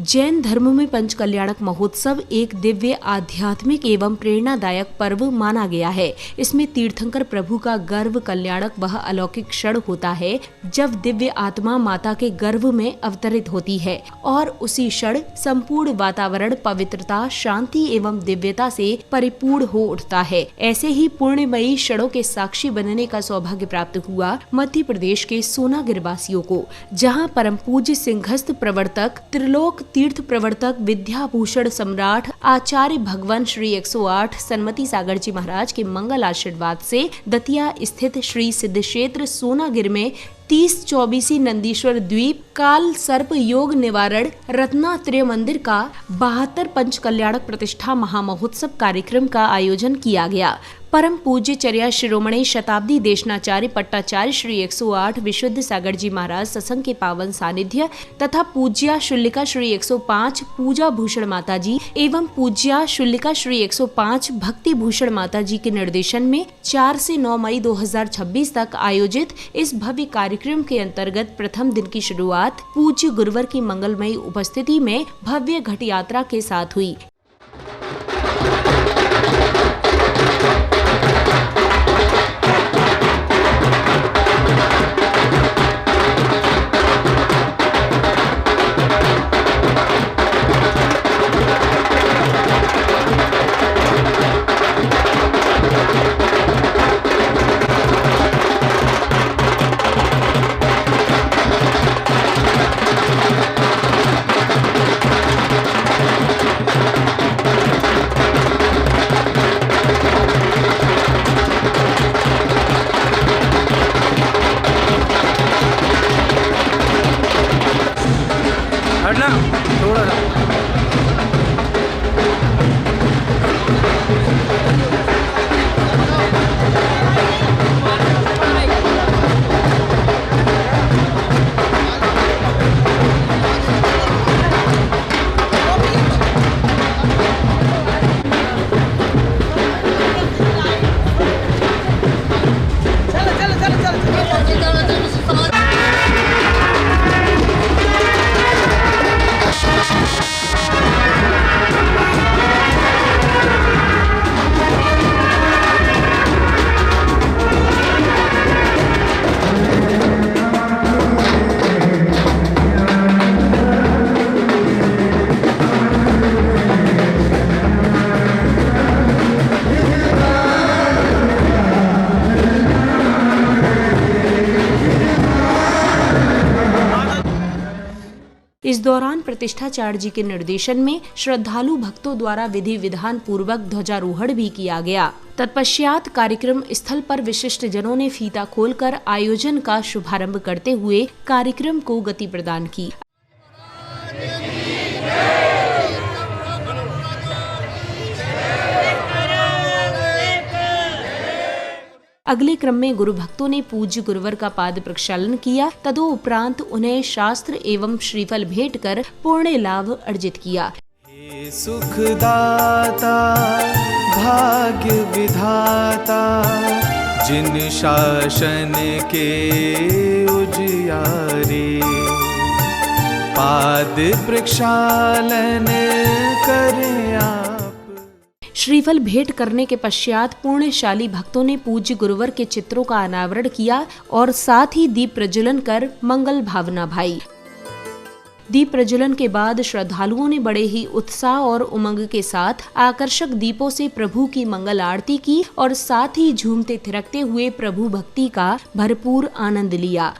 जैन धर्म में पंचकल्याणक महोत्सव एक दिव्य आध्यात्मिक एवं प्रेरणादायक पर्व माना गया है। इसमें तीर्थंकर प्रभु का गर्भ कल्याणक वह अलौकिक क्षण होता है जब दिव्य आत्मा माता के गर्भ में अवतरित होती है और उसी क्षण संपूर्ण वातावरण पवित्रता, शांति एवं दिव्यता से परिपूर्ण हो उठता है। ऐसे ही पुण्यमयी क्षणों के साक्षी बनने का सौभाग्य प्राप्त हुआ मध्य प्रदेश के सोनागिर वासियों को, जहाँ परम पूज्य सिंहस्थ प्रवर्तक, त्रिलोक तीर्थ प्रवर्तक, विद्याभूषण सम्राट आचार्य भगवान श्री 108 सन्मति सागर जी महाराज के मंगल आशीर्वाद से दतिया स्थित श्री सिद्ध क्षेत्र सोनागिर में 30-24 नंदीश्वर द्वीप काल सर्प योग निवारण रत्नात्रय मंदिर का 72 पंचकल्याणक प्रतिष्ठा महामहोत्सव कार्यक्रम का आयोजन किया गया। परम पूज्य चर्या शिरोमणि शताब्दी देशनाचार्य पट्टाचार्य श्री 108 विशुद्ध सागर जी महाराज सत्संग के पावन सानिध्य तथा पूज्या शुल्लिका श्री 105 पूजा भूषण माता जी एवं पूज्या शुल्लिका श्री 105 भक्ति भूषण माता जी के निर्देशन में 4 से 9 मई 2026 तक आयोजित इस भव्य कार्यक्रम के अंतर्गत प्रथम दिन की शुरुआत पूज्य गुरुवर की मंगलमयी उपस्थिति में भव्य घट यात्रा के साथ हुई। थोड़ा सा इस दौरान प्रतिष्ठाचार्य जी के निर्देशन में श्रद्धालु भक्तों द्वारा विधि विधान पूर्वक ध्वजारोहण भी किया गया। तत्पश्चात कार्यक्रम स्थल पर विशिष्ट जनों ने फीता खोलकर आयोजन का शुभारंभ करते हुए कार्यक्रम को गति प्रदान की। अगले क्रम में गुरु भक्तों ने पूज्य गुरुवर का पाद प्रक्षालन किया। तदोपरांत उन्हें शास्त्र एवं श्रीफल भेंट कर पुण्य लाभ अर्जित किया। हे सुखदाता भाग्य विधाता, जिन शासन के उजियारे, पाद प्रक्षालन करें आप। श्रीफल भेंट करने के पश्चात पुण्यशाली भक्तों ने पूज्य गुरुवर के चित्रों का अनावरण किया और साथ ही दीप प्रज्वलन कर मंगल भावना भाई। दीप प्रज्वलन के बाद श्रद्धालुओं ने बड़े ही उत्साह और उमंग के साथ आकर्षक दीपों से प्रभु की मंगल आरती की और साथ ही झूमते थिरकते हुए प्रभु भक्ति का भरपूर आनंद लिया।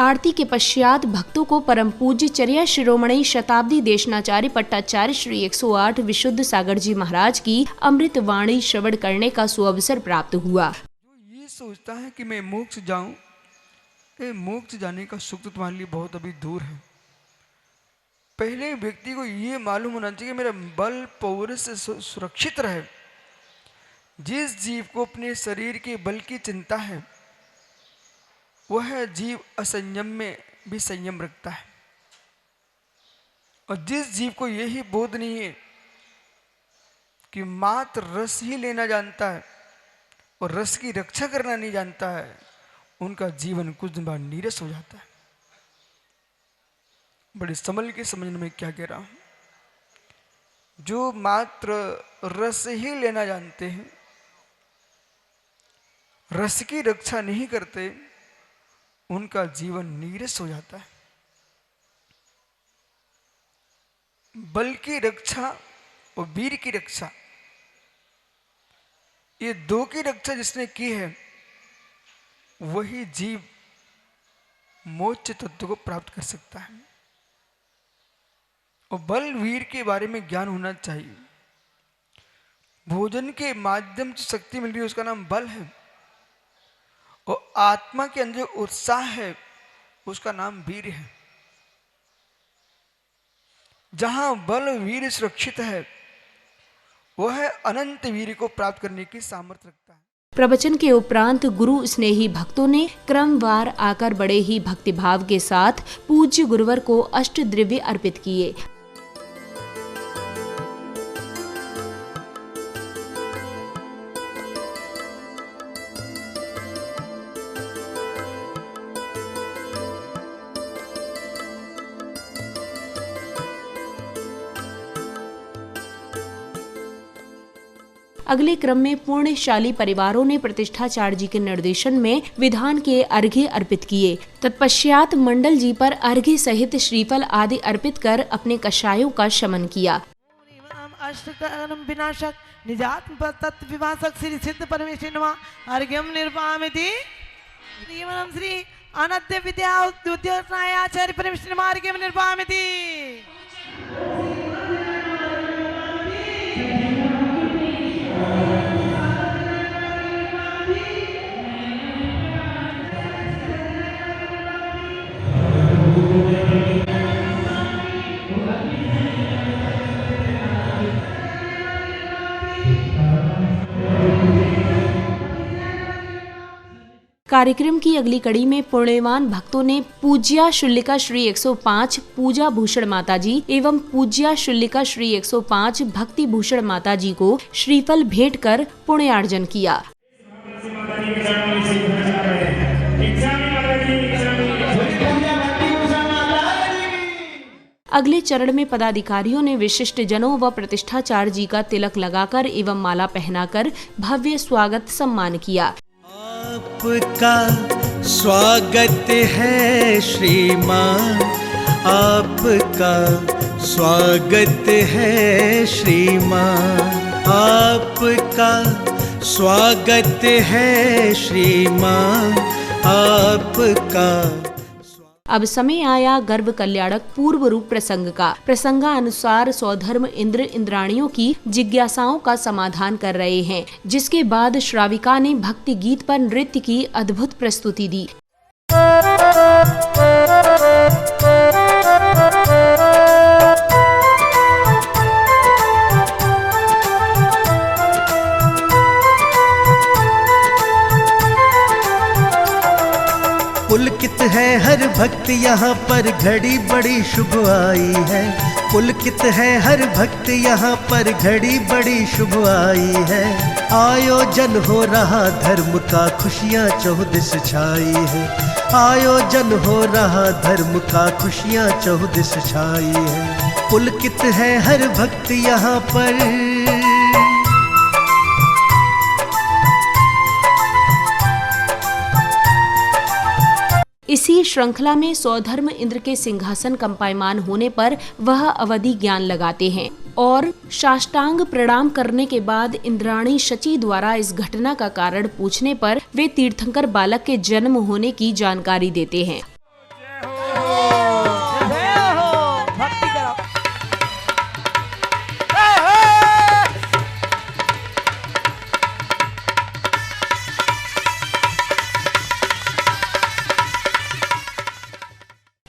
आरती के पश्चात भक्तों को परम पूज्य चर्या शिरोमणि शताब्दी देशनाचार्य पट्टाचार्य श्री 108 विशुद्ध सागर जी महाराज की अमृत वाणी श्रवण करने का सुअवसर प्राप्त हुआ। जो ये सोचता है कि मैं मोक्ष जाऊं, ये मोक्ष जाने का सुख तो तुम्हारे लिए बहुत अभी दूर है। पहले व्यक्ति को ये मालूम होना चाहिए कि मेरा बल पौरुष से सुरक्षित रहे। जिस जीव को अपने शरीर के बल की चिंता है, वह जीव असंयम में भी संयम रखता है। और जिस जीव को यही बोध नहीं है कि मात्र रस ही लेना जानता है और रस की रक्षा करना नहीं जानता है, उनका जीवन कुछ दिन बाद नीरस हो जाता है। बड़े संभल के समझने में क्या कह रहा हूं। जो मात्र रस ही लेना जानते हैं, रस की रक्षा नहीं करते, उनका जीवन नीरस हो जाता है। बल की रक्षा और वीर की रक्षा, ये दो की रक्षा जिसने की है, वही जीव मोक्ष तत्व को प्राप्त कर सकता है। और बल वीर के बारे में ज्ञान होना चाहिए। भोजन के माध्यम से शक्ति मिल रही है, उसका नाम बल है। और आत्मा के अंदर उत्साह है, उसका नाम वीर है। जहां बल वीर सुरक्षित है, वह अनंत वीर को प्राप्त करने की सामर्थ्य रखता है। प्रवचन के उपरांत गुरु स्नेही भक्तों ने क्रमवार आकर बड़े ही भक्तिभाव के साथ पूज्य गुरुवर को अष्टद्रव्य अर्पित किए। अगले क्रम में पुण्यशाली परिवारों ने प्रतिष्ठाचार्य जी के निर्देशन में विधान के अर्घ्य अर्पित किए। तत्पश्चात मंडल जी पर अर्घ्य सहित श्रीफल आदि अर्पित कर अपने कषायों का शमन किया। विनाशक निजात्म तत्व विभाषक श्री सिद्ध परमेश्वर नमः अर्घ्यम निर्वामिति श्री अनद्य विद्या उद्योगनायाचार्य परमेश्वर नमः अर्घ्यम निर्वामिति। कार्यक्रम की अगली कड़ी में पुण्यवान भक्तों ने पूज्या शुल्लिका श्री 105 पूजा भूषण माताजी एवं पूज्या शुल्लिका श्री 105 भक्ति भूषण माताजी को श्रीफल भेंट कर पुण्यार्जन किया। अगले चरण में पदाधिकारियों ने विशिष्ट जनों व प्रतिष्ठाचार्य जी का तिलक लगाकर एवं माला पहनाकर भव्य स्वागत सम्मान किया। आपका स्वागत है श्रीमान, आपका स्वागत है श्रीमान, आपका स्वागत है श्रीमान, आपका। अब समय आया गर्भ कल्याणक पूर्व रूप प्रसंग का। प्रसंगानुसार सौधर्म इंद्र इंद्राणियों की जिज्ञासाओं का समाधान कर रहे हैं, जिसके बाद श्राविका ने भक्ति गीत पर नृत्य की अद्भुत प्रस्तुति दी। पुलकित है हर भक्त यहाँ पर, घड़ी बड़ी शुभ आई है। पुलकित है हर भक्त यहाँ पर, घड़ी बड़ी शुभ आई है। आयोजन हो रहा धर्म का, खुशियाँ चौदिस छाई है। आयोजन हो रहा धर्म का, खुशियाँ चौदिस छाई है। पुलकित है हर भक्त यहाँ पर। इसी श्रृंखला में सौधर्म इंद्र के सिंहासन कंपायमान होने पर वह अवधि ज्ञान लगाते हैं और साष्टांग प्रणाम करने के बाद इंद्राणी शची द्वारा इस घटना का कारण पूछने पर वे तीर्थंकर बालक के जन्म होने की जानकारी देते हैं।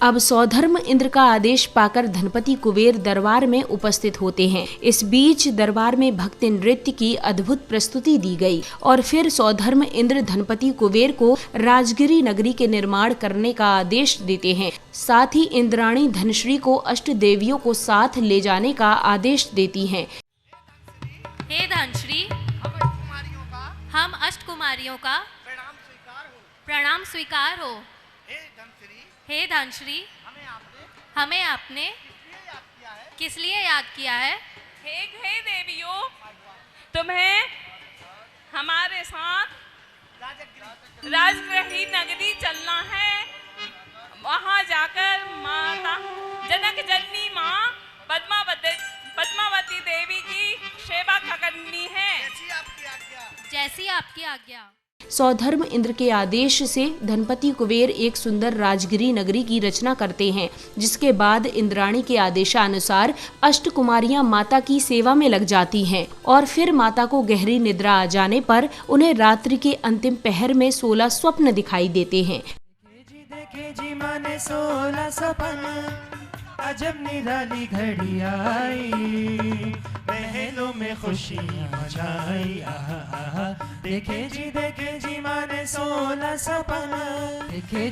अब सौधर्म इंद्र का आदेश पाकर धनपति कुबेर दरबार में उपस्थित होते हैं। इस बीच दरबार में भक्ति नृत्य की अद्भुत प्रस्तुति दी गई और फिर सौधर्म इंद्र धनपति कुबेर को राजगिरी नगरी के निर्माण करने का आदेश देते हैं। साथ ही इंद्राणी धनश्री को अष्ट देवियों को साथ ले जाने का आदेश देती हैं। हे धनश्री, हम अष्ट कुमारियों का प्रणाम स्वीकार हो। हे धनश्री, हमें आपने किस लिए याद किया है? हे देवियों, तुम्हें हमारे साथ राजगृही नगरी चलना है। वहाँ जाकर माता जनक जननी माँ पद्मावती देवी की सेवा करनी है। जैसी आपकी आज्ञा। सौधर्म इंद्र के आदेश से धनपति कुबेर एक सुंदर राजगिरी नगरी की रचना करते हैं, जिसके बाद इंद्राणी के आदेशानुसार अष्ट कुमारियां माता की सेवा में लग जाती हैं और फिर माता को गहरी निद्रा आ जाने पर उन्हें रात्रि के अंतिम पहर में 16 स्वप्न दिखाई देते हैं। देखे जी माने 16 सपन, अजब निराली घड़ी आई, महलों में खुशियाँ छाई। देखे जी माने 16 सपन, देखे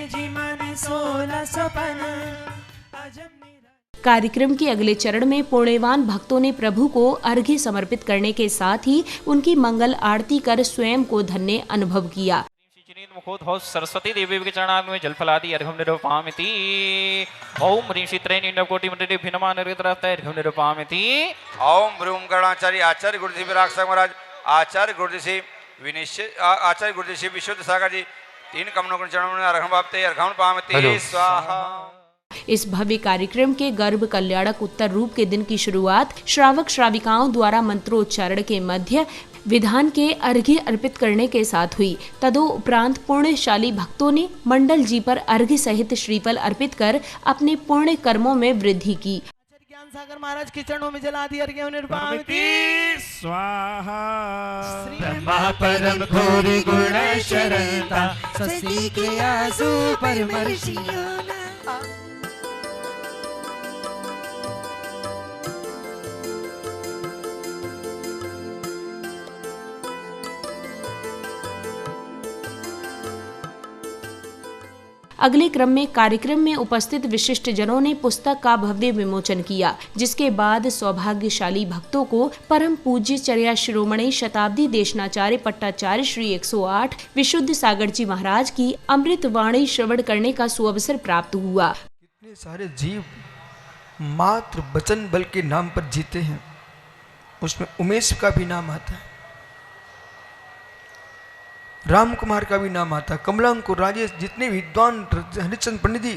जी माने 16 सपन, अजब। कार्यक्रम के अगले चरण में पुण्यवान भक्तों ने प्रभु को अर्घ्य समर्पित करने के साथ ही उनकी मंगल आरती कर स्वयं को धन्य अनुभव किया। सरस्वती देवी के चरणाग्नि में जलफलादि अर्घ्यं निरूपयामि। ओम ह्रीं श्रीत्रय नीलकोटिमण्डितभिन्नमान् अर्घ्यं निरूपयामि। ओम ब्रूम गणाचार्य आचार्य गुरुदेव विराग महाराज, आचार्य गुरुदेव विशुद्ध सागर जी 3 कमलों के चरणों में अर्घ्यं वाप्ते अर्घ्यं पामति स्वाहा। इस भव्य कार्यक्रम के गर्भ कल्याणक उत्तर रूप के दिन की शुरुआत श्रावक श्राविकाओं द्वारा मंत्रोच्चारण के मध्य विधान के अर्घ्य अर्पित करने के साथ हुई। तदोपरांत पुण्यशाली भक्तों ने मंडल जी पर अर्घ्य सहित श्रीफल अर्पित कर अपने पुण्य कर्मों में वृद्धि की। ज्ञान सागर महाराज के चरणों में जला दी अर्घ्यं निरूपयामि स्वाहा। ब्रह्मा परम घोर गुण शरणता, सृष्टि के आसु परमर्षियों। अगले क्रम में कार्यक्रम में उपस्थित विशिष्ट जनों ने पुस्तक का भव्य विमोचन किया, जिसके बाद सौभाग्यशाली भक्तों को परम पूज्य चर्या शिरोमणि शताब्दी देशनाचार्य पट्टाचार्य श्री 108 विशुद्ध सागर जी महाराज की अमृत वाणी श्रवण करने का सुअवसर प्राप्त हुआ। कितने सारे जीव मात्र वचन बल के नाम पर जीते हैं, उसमें उमेश का भी नाम आता है, राम कुमार का भी नाम आता है, कमलांकुर राजेश, जितने विद्वान हरिश्चंद्र पंडित जी,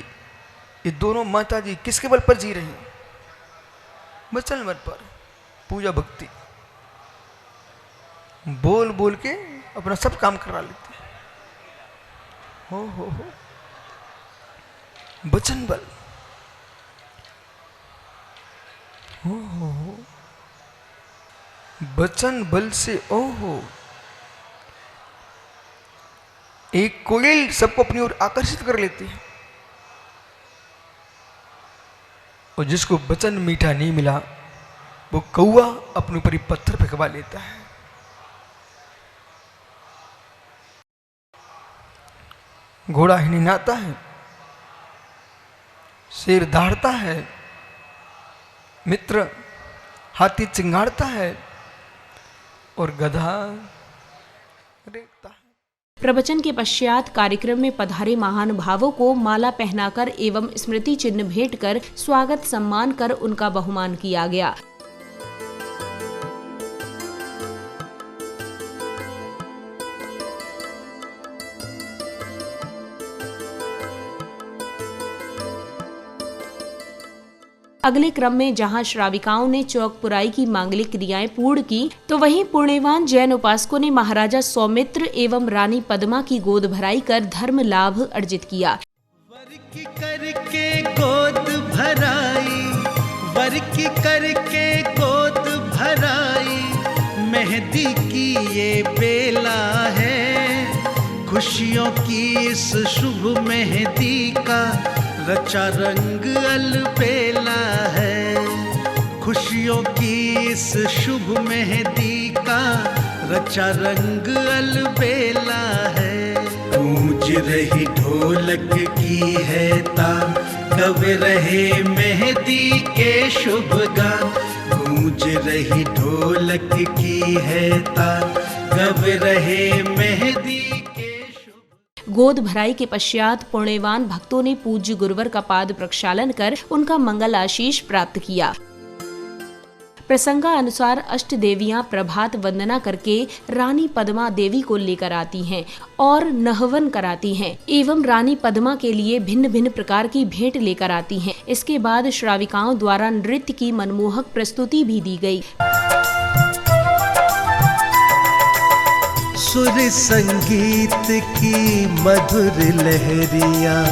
ये दोनों माता जी किसके बल पर जी रही हैं? वचन बल पर, पूजा भक्ति, बोल बोल के अपना सब काम करा लेते हैं। हो वचन बल, हो वचन बल से ओहो। एक कोयल सबको अपनी ओर आकर्षित कर लेती है, और जिसको वचन मीठा नहीं मिला वो कौआ अपने ऊपर ही पत्थर फेंकवा लेता है। घोड़ा हिनहिनाता है, शेर दहाड़ता है, मित्र हाथी चिंगाड़ता है और गधा रेंगता है। प्रवचन के पश्चात कार्यक्रम में पधारे महानुभावों को माला पहनाकर एवं स्मृति चिन्ह भेंट कर स्वागत सम्मान कर उनका बहुमान किया गया। अगले क्रम में जहां श्राविकाओं ने चौक पुराई की मांगलिक क्रियाएं पूर्ण की, तो वहीं पुण्यवान जैन उपासकों ने महाराजा सौमित्र एवं रानी पद्मा की गोद भराई कर धर्म लाभ अर्जित किया। वर की करके गोद भराई, वर की करके गोद भराई, मेहंदी की ये बेला है, खुशियों की इस शुभ मेहंदी का रचा रंग अलबेला है, खुशियों की इस शुभ मेहंदी का रचा रंग अलबेला है। गूंज रही ढोलक की है तान, कब रहे मेहंदी के शुभ गान। गूंज रही ढोलक की है तान, कब रहे मेहंदी के शुभ। गोद भराई के पश्चात पुण्यवान भक्तों ने पूज्य गुरुवर का पाद प्रक्षालन कर उनका मंगल आशीष प्राप्त किया। प्रसंगानुसार अष्ट देवियां प्रभात वंदना करके रानी पद्मा देवी को लेकर आती हैं और नहवन कराती हैं एवं रानी पद्मा के लिए भिन्न भिन्न प्रकार की भेंट लेकर आती हैं। इसके बाद श्राविकाओं द्वारा नृत्य की मनमोहक प्रस्तुति भी दी गई। सुर संगीत की मधुर लहरियां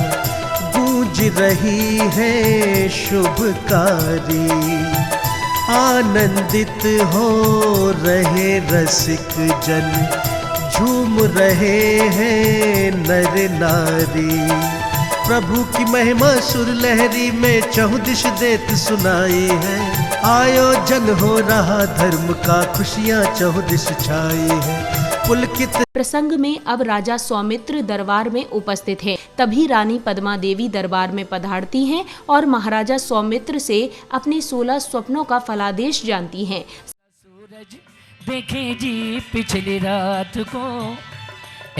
गूंज रही है शुभकारी। आनंदित हो रहे रसिक जन, झूम रहे हैं नर नारी। प्रभु की महिमा सुर लहरी में चहुदिश देत सुनाई है। आयोजन हो रहा धर्म का, खुशियाँ चहुदिश छाई है। पुलकित प्रसंग में अब राजा सौमित्र दरबार में उपस्थित हैं। तभी रानी पद्मा देवी दरबार में पधारती हैं और महाराजा सौमित्र से अपने 16 स्वप्नों का फलादेश जानती हैं। सूरज देखे जी पिछली रात को,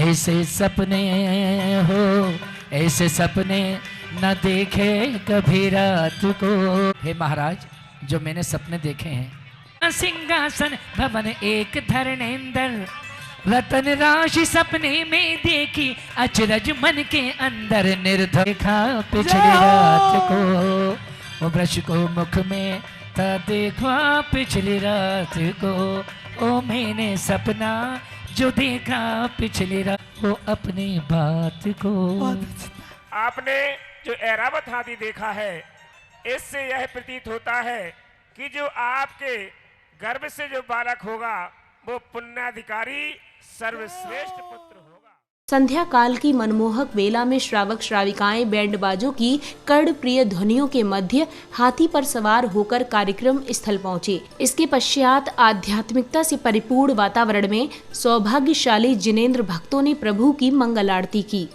ऐसे सपने हो ऐसे सपने न देखे कभी रात को। हे महाराज, जो मैंने सपने देखे हैं, सिंहासन भवन एक धरणेंद्र, रतन राशि सपने में देखी अचरज मन के अंदर। निर्धय देखा पिछली रात को, वो ब्रश को मुख में था देखा पिछली रात को। ओ मैंने सपना जो देखा पिछली रात, वो अपनी बात को। आपने जो ऐरावत हाथी देखा है, इससे यह प्रतीत होता है कि जो आपके गर्भ से जो बालक होगा वो पुण्याधिकारी सर्वश्रेष्ठ पुत्र होगा। संध्या काल की मनमोहक वेला में श्रावक श्राविकाएं बैंड बाजों की कर्णप्रिय ध्वनियों के मध्य हाथी पर सवार होकर कार्यक्रम स्थल पहुंचे। इसके पश्चात आध्यात्मिकता से परिपूर्ण वातावरण में सौभाग्यशाली जिनेंद्र भक्तों ने प्रभु की मंगल आरती की।